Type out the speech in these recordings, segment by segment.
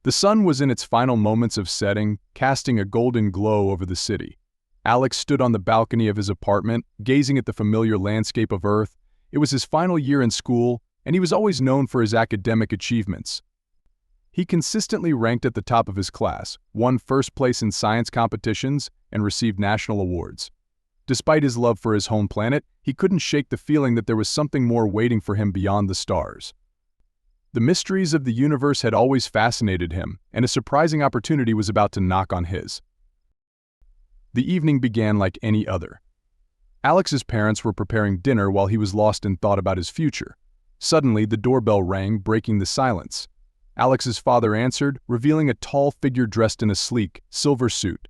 The sun was in its final moments of setting, casting a golden glow over the city. Alex stood on the balcony of his apartment, gazing at the familiar landscape of Earth. It was his final year in school, and he was always known for his academic achievements. He consistently ranked at the top of his class, won first place in science competitions, and received national awards. Despite his love for his home planet, he couldn't shake the feeling that there was something more waiting for him beyond the stars. The mysteries of the universe had always fascinated him, and a surprising opportunity was about to knock on his. The evening began like any other. Alex's parents were preparing dinner while he was lost in thought about his future. Suddenly, the doorbell rang, breaking the silence. Alex's father answered, revealing a tall figure dressed in a sleek, silver suit.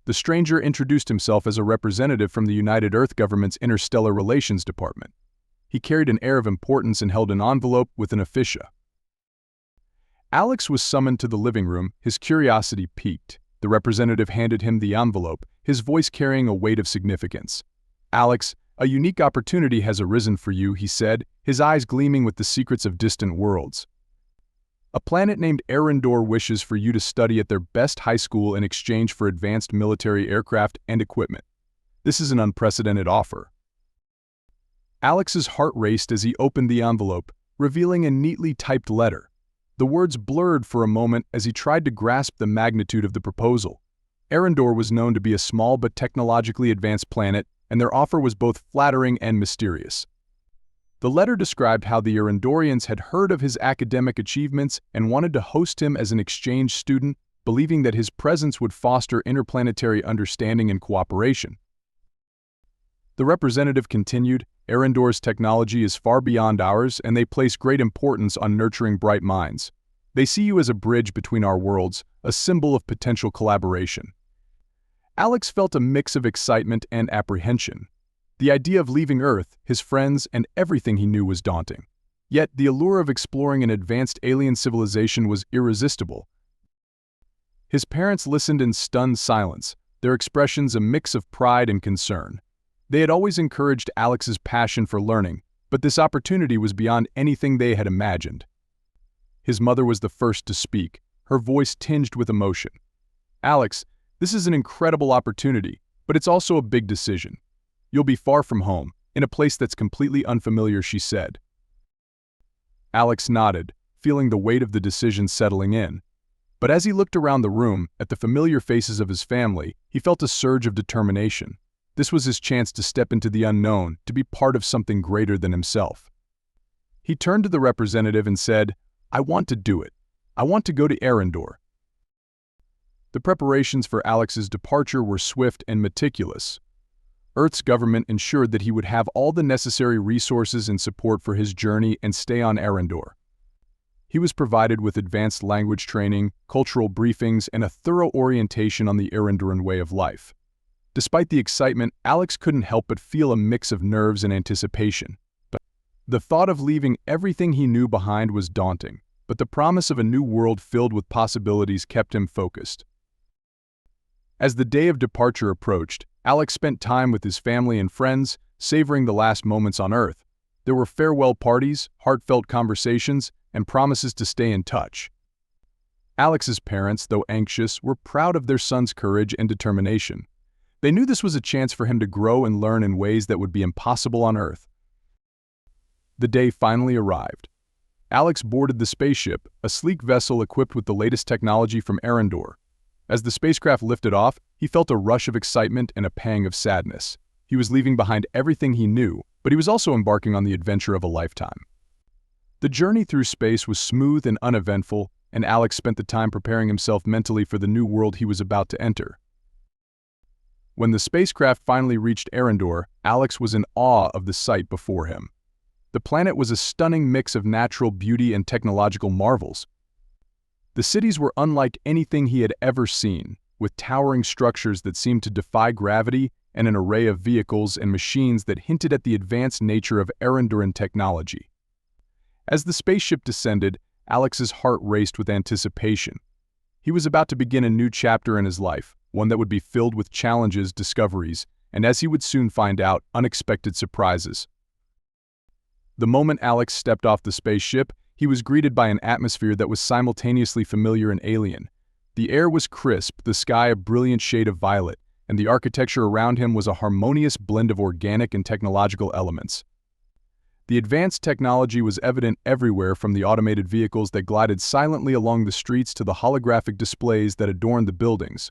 The stranger introduced himself as a representative from the United Earth government's Interstellar Relations Department. He carried an air of importance and held an envelope with an officia. Alex was summoned to the living room, his curiosity piqued. The representative handed him the envelope, his voice carrying a weight of significance. "Alex, a unique opportunity has arisen for you," he said, his eyes gleaming with the secrets of distant worlds. "A planet named Arendor wishes for you to study at their best high school in exchange for advanced military aircraft and equipment. This is an unprecedented offer." Alex's heart raced as he opened the envelope, revealing a neatly typed letter. The words blurred for a moment as he tried to grasp the magnitude of the proposal. Arendor was known to be a small but technologically advanced planet, and their offer was both flattering and mysterious. The letter described how the Arendorians had heard of his academic achievements and wanted to host him as an exchange student, believing that his presence would foster interplanetary understanding and cooperation. The representative continued, "Arendor's technology is far beyond ours, and they place great importance on nurturing bright minds. They see you as a bridge between our worlds, a symbol of potential collaboration." Alex felt a mix of excitement and apprehension. The idea of leaving Earth, his friends, and everything he knew was daunting. Yet the allure of exploring an advanced alien civilization was irresistible. His parents listened in stunned silence, their expressions a mix of pride and concern. They had always encouraged Alex's passion for learning, but this opportunity was beyond anything they had imagined. His mother was the first to speak, her voice tinged with emotion. "Alex, this is an incredible opportunity, but it's also a big decision. You'll be far from home, in a place that's completely unfamiliar," she said. Alex nodded, feeling the weight of the decision settling in. But as he looked around the room, at the familiar faces of his family, he felt a surge of determination. This was his chance to step into the unknown, to be part of something greater than himself. He turned to the representative and said, "I want to do it. I want to go to Arendor." The preparations for Alex's departure were swift and meticulous. Earth's government ensured that he would have all the necessary resources and support for his journey and stay on Arendor. He was provided with advanced language training, cultural briefings, and a thorough orientation on the Arendoran way of life. Despite the excitement, Alex couldn't help but feel a mix of nerves and anticipation. The thought of leaving everything he knew behind was daunting, but the promise of a new world filled with possibilities kept him focused. As the day of departure approached, Alex spent time with his family and friends, savoring the last moments on Earth. There were farewell parties, heartfelt conversations, and promises to stay in touch. Alex's parents, though anxious, were proud of their son's courage and determination. They knew this was a chance for him to grow and learn in ways that would be impossible on Earth. The day finally arrived. Alex boarded the spaceship, a sleek vessel equipped with the latest technology from Arendor. As the spacecraft lifted off, he felt a rush of excitement and a pang of sadness. He was leaving behind everything he knew, but he was also embarking on the adventure of a lifetime. The journey through space was smooth and uneventful, and Alex spent the time preparing himself mentally for the new world he was about to enter. When the spacecraft finally reached Arendor, Alex was in awe of the sight before him. The planet was a stunning mix of natural beauty and technological marvels. The cities were unlike anything he had ever seen, with towering structures that seemed to defy gravity and an array of vehicles and machines that hinted at the advanced nature of Arendoran technology. As the spaceship descended, Alex's heart raced with anticipation. He was about to begin a new chapter in his life, one that would be filled with challenges, discoveries, and, as he would soon find out, unexpected surprises. The moment Alex stepped off the spaceship, he was greeted by an atmosphere that was simultaneously familiar and alien. The air was crisp, the sky a brilliant shade of violet, and the architecture around him was a harmonious blend of organic and technological elements. The advanced technology was evident everywhere, from the automated vehicles that glided silently along the streets to the holographic displays that adorned the buildings.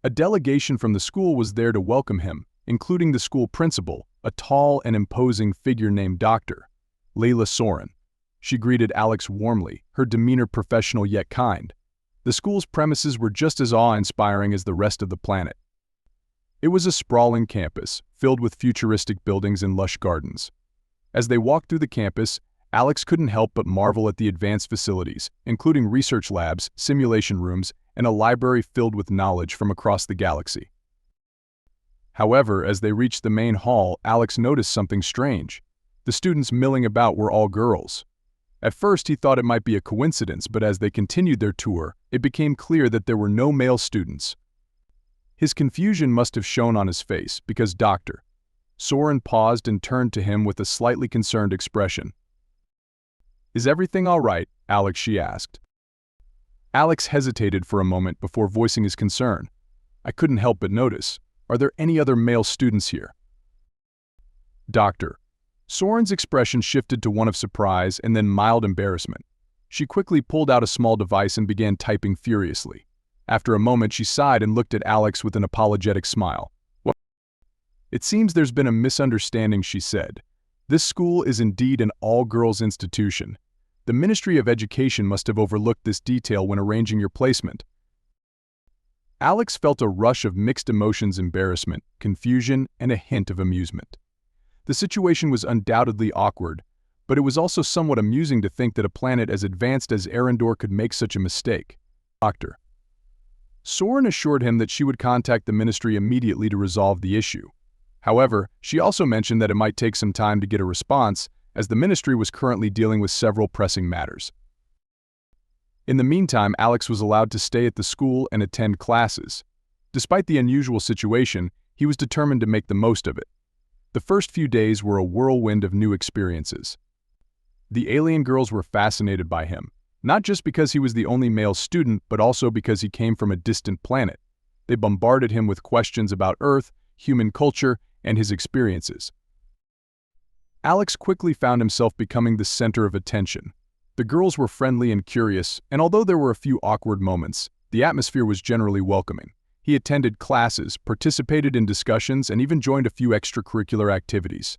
A delegation from the school was there to welcome him, including the school principal, a tall and imposing figure named Dr. Layla Soren. She greeted Alex warmly, her demeanor professional yet kind. The school's premises were just as awe-inspiring as the rest of the planet. It was a sprawling campus, filled with futuristic buildings and lush gardens. As they walked through the campus, Alex couldn't help but marvel at the advanced facilities, including research labs, simulation rooms, and a library filled with knowledge from across the galaxy. However, as they reached the main hall, Alex noticed something strange. The students milling about were all girls. At first, he thought it might be a coincidence, but as they continued their tour, it became clear that there were no male students. His confusion must have shown on his face, because Dr. Soren paused and turned to him with a slightly concerned expression. "Is everything all right, Alex?" she asked. Alex hesitated for a moment before voicing his concern. "I couldn't help but notice. Are there any other male students here?" Dr. Soren's expression shifted to one of surprise and then mild embarrassment. She quickly pulled out a small device and began typing furiously. After a moment, she sighed and looked at Alex with an apologetic smile. "Well, it seems there's been a misunderstanding," she said. "This school is indeed an all-girls institution. The Ministry of Education must have overlooked this detail when arranging your placement." Alex felt a rush of mixed emotions: embarrassment, confusion, and a hint of amusement. The situation was undoubtedly awkward, but it was also somewhat amusing to think that a planet as advanced as Arendor could make such a mistake. Dr. Soren assured him that she would contact the ministry immediately to resolve the issue. However, she also mentioned that it might take some time to get a response, as the ministry was currently dealing with several pressing matters. In the meantime, Alex was allowed to stay at the school and attend classes. Despite the unusual situation, he was determined to make the most of it. The first few days were a whirlwind of new experiences. The alien girls were fascinated by him, not just because he was the only male student, but also because he came from a distant planet. They bombarded him with questions about Earth, human culture, and his experiences. Alex quickly found himself becoming the center of attention. The girls were friendly and curious, and although there were a few awkward moments, the atmosphere was generally welcoming. He attended classes, participated in discussions, and even joined a few extracurricular activities.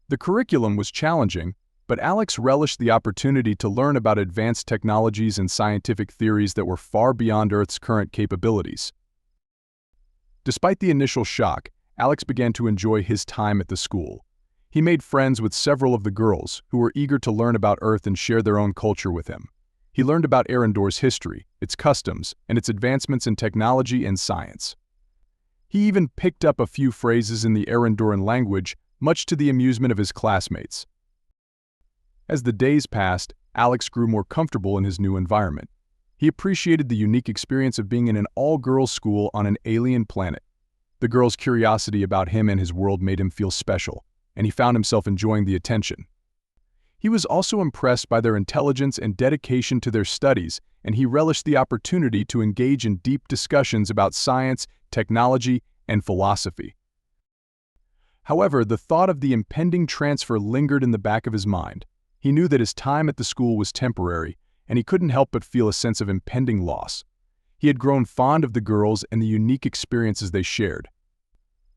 The curriculum was challenging, but Alex relished the opportunity to learn about advanced technologies and scientific theories that were far beyond Earth's current capabilities. Despite the initial shock, Alex began to enjoy his time at the school. He made friends with several of the girls, who were eager to learn about Earth and share their own culture with him. He learned about Arendor's history, its customs, and its advancements in technology and science. He even picked up a few phrases in the Arendoran language, much to the amusement of his classmates. As the days passed, Alex grew more comfortable in his new environment. He appreciated the unique experience of being in an all-girls school on an alien planet. The girls' curiosity about him and his world made him feel special, and he found himself enjoying the attention. He was also impressed by their intelligence and dedication to their studies, and he relished the opportunity to engage in deep discussions about science, technology, and philosophy. However, the thought of the impending transfer lingered in the back of his mind. He knew that his time at the school was temporary, and he couldn't help but feel a sense of impending loss. He had grown fond of the girls and the unique experiences they shared.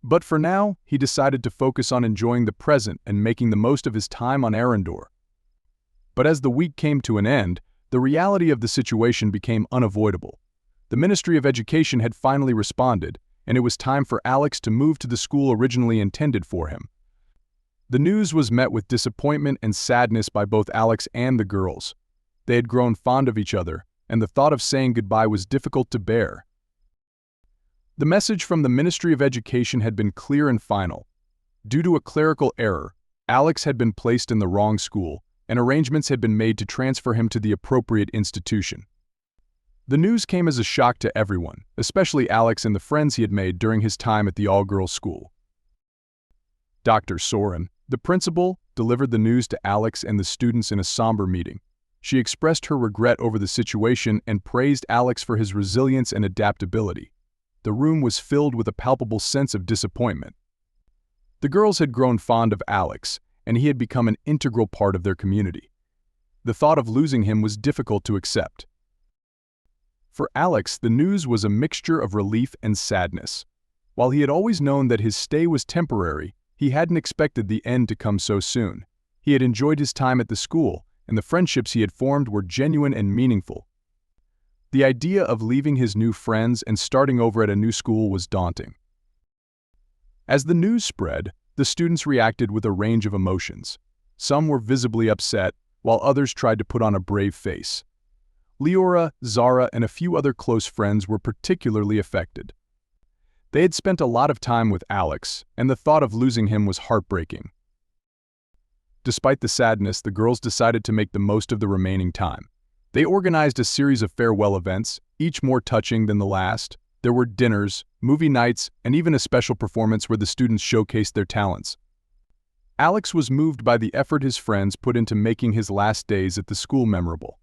But for now, he decided to focus on enjoying the present and making the most of his time on Arendor. But as the week came to an end, the reality of the situation became unavoidable. The Ministry of Education had finally responded, and it was time for Alex to move to the school originally intended for him. The news was met with disappointment and sadness by both Alex and the girls. They had grown fond of each other, and the thought of saying goodbye was difficult to bear. The message from the Ministry of Education had been clear and final. Due to a clerical error, Alex had been placed in the wrong school, and arrangements had been made to transfer him to the appropriate institution. The news came as a shock to everyone, especially Alex and the friends he had made during his time at the all-girls school. Dr. Soren, the principal, delivered the news to Alex and the students in a somber meeting. She expressed her regret over the situation and praised Alex for his resilience and adaptability. The room was filled with a palpable sense of disappointment. The girls had grown fond of Alex, and he had become an integral part of their community. The thought of losing him was difficult to accept. For Alex, the news was a mixture of relief and sadness. While he had always known that his stay was temporary, he hadn't expected the end to come so soon. He had enjoyed his time at the school, and the friendships he had formed were genuine and meaningful. The idea of leaving his new friends and starting over at a new school was daunting. As the news spread, the students reacted with a range of emotions. Some were visibly upset, while others tried to put on a brave face. Leora, Zara, and a few other close friends were particularly affected. They had spent a lot of time with Alex, and the thought of losing him was heartbreaking. Despite the sadness, the girls decided to make the most of the remaining time. They organized a series of farewell events, each more touching than the last. There were dinners, movie nights, and even a special performance where the students showcased their talents. Alex was moved by the effort his friends put into making his last days at the school memorable.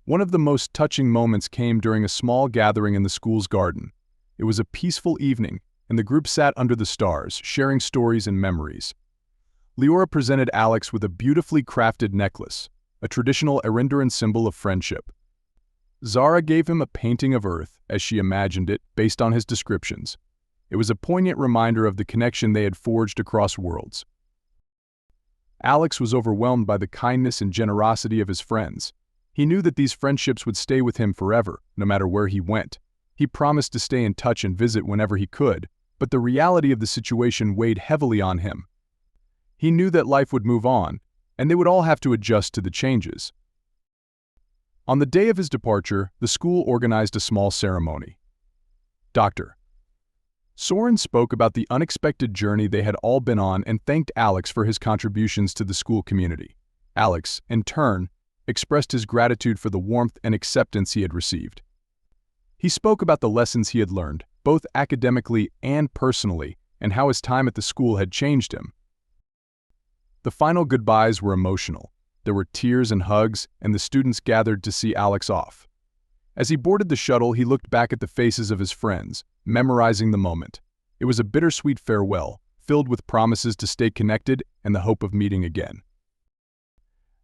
One of the most touching moments came during a small gathering in the school's garden. It was a peaceful evening, and the group sat under the stars, sharing stories and memories. Leora presented Alex with a beautifully crafted necklace, a traditional Arindaran symbol of friendship. Zara gave him a painting of Earth, as she imagined it, based on his descriptions. It was a poignant reminder of the connection they had forged across worlds. Alex was overwhelmed by the kindness and generosity of his friends. He knew that these friendships would stay with him forever, no matter where he went. He promised to stay in touch and visit whenever he could, but the reality of the situation weighed heavily on him. He knew that life would move on, and they would all have to adjust to the changes. On the day of his departure, the school organized a small ceremony. Dr. Soren spoke about the unexpected journey they had all been on and thanked Alex for his contributions to the school community. Alex, in turn, expressed his gratitude for the warmth and acceptance he had received. He spoke about the lessons he had learned, both academically and personally, and how his time at the school had changed him. The final goodbyes were emotional. There were tears and hugs, and the students gathered to see Alex off. As he boarded the shuttle, he looked back at the faces of his friends, memorizing the moment. It was a bittersweet farewell, filled with promises to stay connected and the hope of meeting again.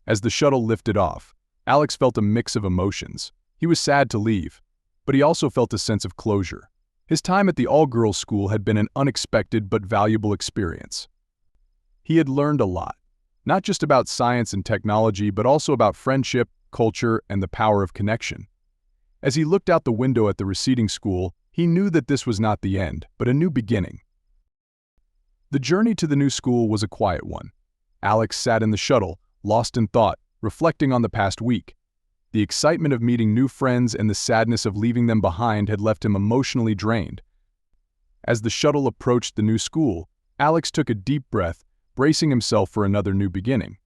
As the shuttle lifted off, Alex felt a mix of emotions. He was sad to leave, but he also felt a sense of closure. His time at the all-girls school had been an unexpected but valuable experience. He had learned a lot, not just about science and technology, but also about friendship, culture, and the power of connection. As he looked out the window at the receding school, he knew that this was not the end, but a new beginning. The journey to the new school was a quiet one. Alex sat in the shuttle, lost in thought, reflecting on the past week. The excitement of meeting new friends and the sadness of leaving them behind had left him emotionally drained. As the shuttle approached the new school, Alex took a deep breath, bracing himself for another new beginning.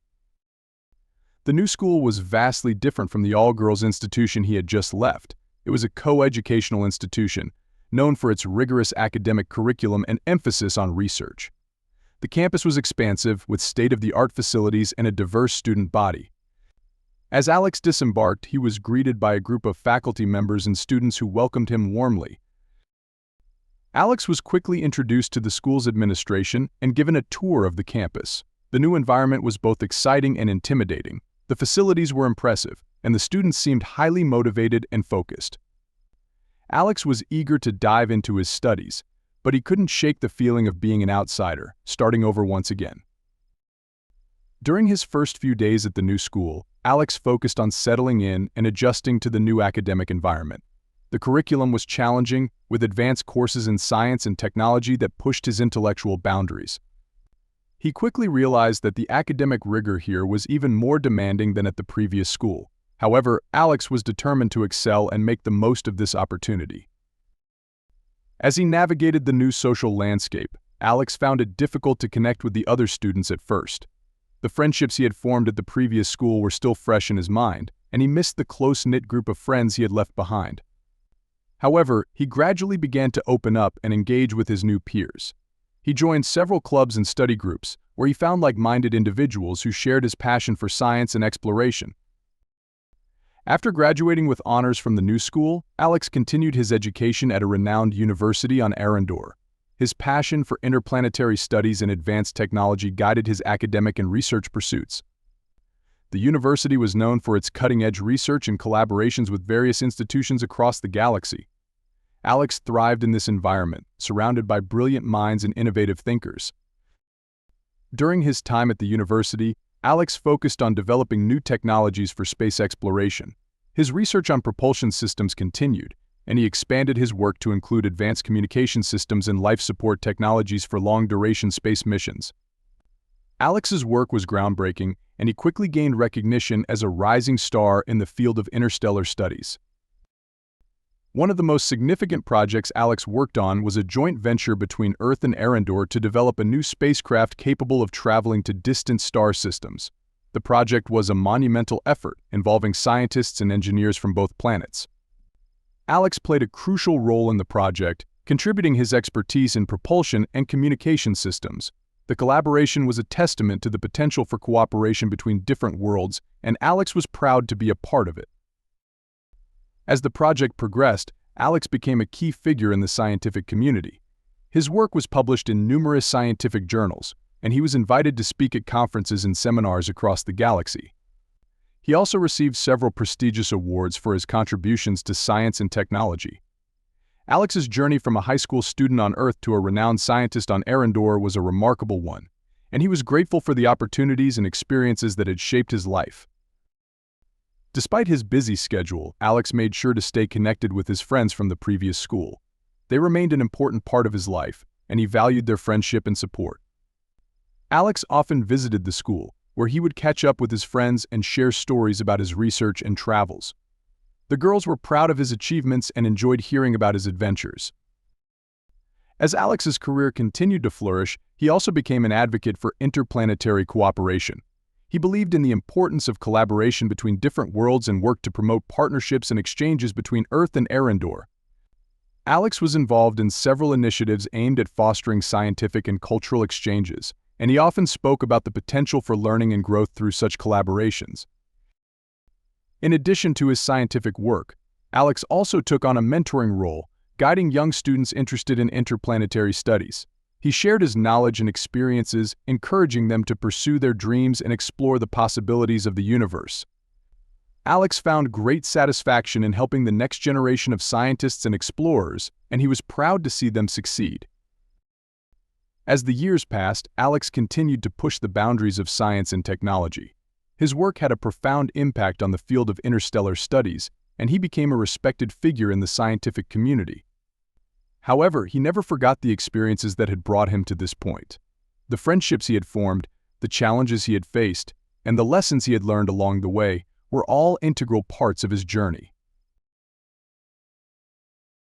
The new school was vastly different from the all-girls institution he had just left. It was a co-educational institution, known for its rigorous academic curriculum and emphasis on research. The campus was expansive, with state-of-the-art facilities and a diverse student body. As Alex disembarked, he was greeted by a group of faculty members and students who welcomed him warmly. Alex was quickly introduced to the school's administration and given a tour of the campus. The new environment was both exciting and intimidating. The facilities were impressive, and the students seemed highly motivated and focused. Alex was eager to dive into his studies, but he couldn't shake the feeling of being an outsider, starting over once again. During his first few days at the new school, Alex focused on settling in and adjusting to the new academic environment. The curriculum was challenging, with advanced courses in science and technology that pushed his intellectual boundaries. He quickly realized that the academic rigor here was even more demanding than at the previous school. However, Alex was determined to excel and make the most of this opportunity. As he navigated the new social landscape, Alex found it difficult to connect with the other students at first. The friendships he had formed at the previous school were still fresh in his mind, and he missed the close-knit group of friends he had left behind. However, he gradually began to open up and engage with his new peers. He joined several clubs and study groups, where he found like-minded individuals who shared his passion for science and exploration. After graduating with honors from the New School, Alex continued his education at a renowned university on Arendor. His passion for interplanetary studies and advanced technology guided his academic and research pursuits. The university was known for its cutting-edge research and collaborations with various institutions across the galaxy. Alex thrived in this environment, surrounded by brilliant minds and innovative thinkers. During his time at the university, Alex focused on developing new technologies for space exploration. His research on propulsion systems continued, and he expanded his work to include advanced communication systems and life support technologies for long-duration space missions. Alex's work was groundbreaking, and he quickly gained recognition as a rising star in the field of interstellar studies. One of the most significant projects Alex worked on was a joint venture between Earth and Arendor to develop a new spacecraft capable of traveling to distant star systems. The project was a monumental effort involving scientists and engineers from both planets. Alex played a crucial role in the project, contributing his expertise in propulsion and communication systems. The collaboration was a testament to the potential for cooperation between different worlds, and Alex was proud to be a part of it. As the project progressed, Alex became a key figure in the scientific community. His work was published in numerous scientific journals, and he was invited to speak at conferences and seminars across the galaxy. He also received several prestigious awards for his contributions to science and technology. Alex's journey from a high school student on Earth to a renowned scientist on Arendor was a remarkable one, and he was grateful for the opportunities and experiences that had shaped his life. Despite his busy schedule, Alex made sure to stay connected with his friends from the previous school. They remained an important part of his life, and he valued their friendship and support. Alex often visited the school, where he would catch up with his friends and share stories about his research and travels. The girls were proud of his achievements and enjoyed hearing about his adventures. As Alex's career continued to flourish, he also became an advocate for interplanetary cooperation. He believed in the importance of collaboration between different worlds and worked to promote partnerships and exchanges between Earth and Arendor. Alex was involved in several initiatives aimed at fostering scientific and cultural exchanges, and he often spoke about the potential for learning and growth through such collaborations. In addition to his scientific work, Alex also took on a mentoring role, guiding young students interested in interplanetary studies. He shared his knowledge and experiences, encouraging them to pursue their dreams and explore the possibilities of the universe. Alex found great satisfaction in helping the next generation of scientists and explorers, and he was proud to see them succeed. As the years passed, Alex continued to push the boundaries of science and technology. His work had a profound impact on the field of interstellar studies, and he became a respected figure in the scientific community. However, he never forgot the experiences that had brought him to this point. The friendships he had formed, the challenges he had faced, and the lessons he had learned along the way were all integral parts of his journey.